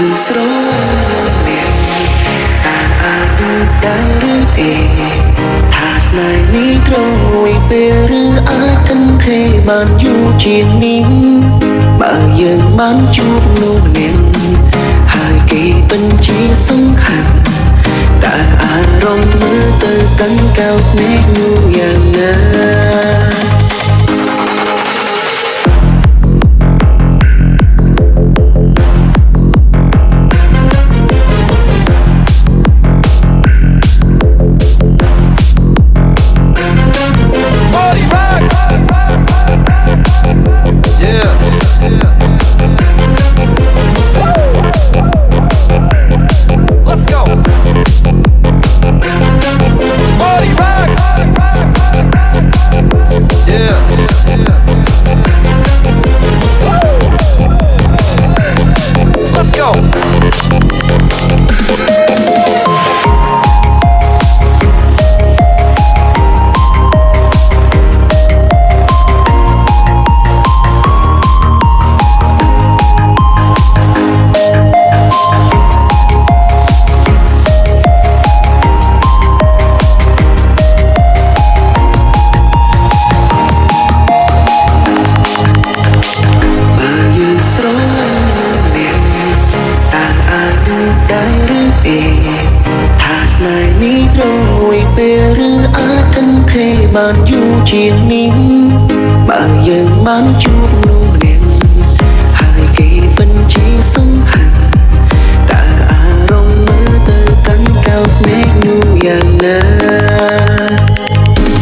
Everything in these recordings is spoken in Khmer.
យើងស្រលាញ់តើអាចនឹងដែរឬទេថាស្នេហ៍នេះត្រង់មួយពេលឬអាចថិនថេរបានយូរជាងនេះបើយើងបានជួបនោះម្នាក់ហើយគេបញ្ជាសង្ខាត់តើអារម្មណ៍មើលទៅកាន់កៅភ្នែកនោះយ៉ាងណា បានយូរជាងនេះបើយើងបានជួបនោះម្នាក់ហើយគេបញ្ជាសង្ខាត់តើអារម្មណ៍មើលទៅកាន់កៅភ្នែកនោះយ៉ាងណា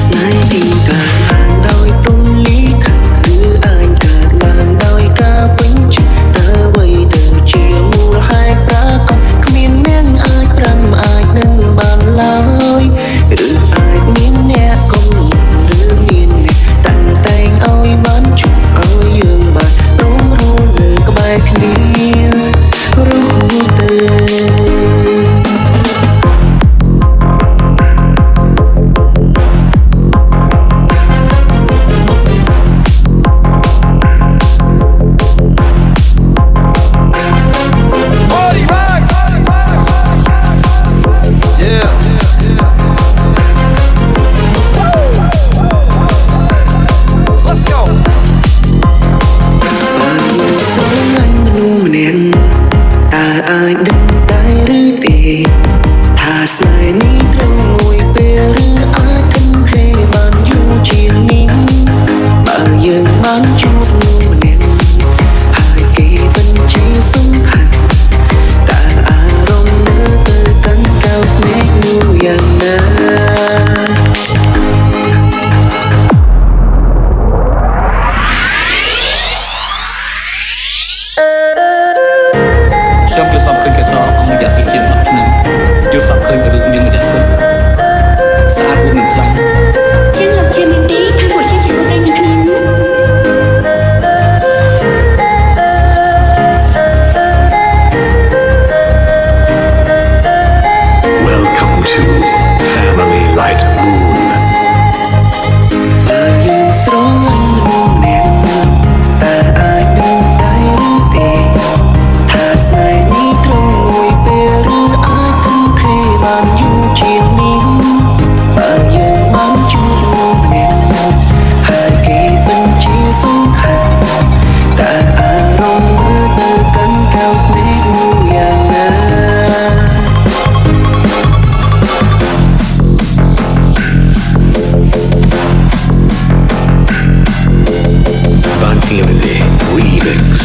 ស្នេហ៍ទីកើតឡើងដោយព្រំលីខិតឬអាចកើតឡើងដោយការពេញចិត្តតើអ្វីទៅជាមូលហេតុប្រាកដគ្មានអ្នកអាចប្រាំអាចនឹងបានឡើយឬអាចមានអ្នកកុំឬមានអ្នកតាំងតែងឲ្យបានជួបឲ្យយើងបានរួមរស់នៅក្បែរគ្នារហូតទៅ តើអាចដឹងដែរឬទេថាស្នេហ៍នេះត្រង់មួយពេលឬអាចថិនថេរបានយូរជាងនេះបើយើងបានជួបនោះម្នាក់ហើយគេបញ្ជាសង្ខាត់តើអារម្មណ៍មើលទៅកាន់កៅភ្នែកនោះយ៉ាងណាខ្ញុំយល់សពឃើញកែសអស់រយៈពេលជាង10ឆ្នាំយល់សពឃើញរឿងមានរយៈពេលស្អាតរួមនឹងថ្លៃជាងលោកជាមីទីខាងពួកជាជាខ្លួនឯងនឹងគ្នា Welcome to Family Light Moon បើយើងស្រលាញ់មនុស្សម្នាក់តើអាចនឹងដែរឬទេថាស្នេហ៍នេះត្រង់មួយពេលឬអាចថិនថេរបានយូរជាងនេះបើយើងបានជួបនោះម្នាក់ហើយគេបញ្ជាសង្ខាត់តើអារម្មណ៍មើលទៅកាន់កៅភ្នែកនោះយ៉ាងណា Van Remix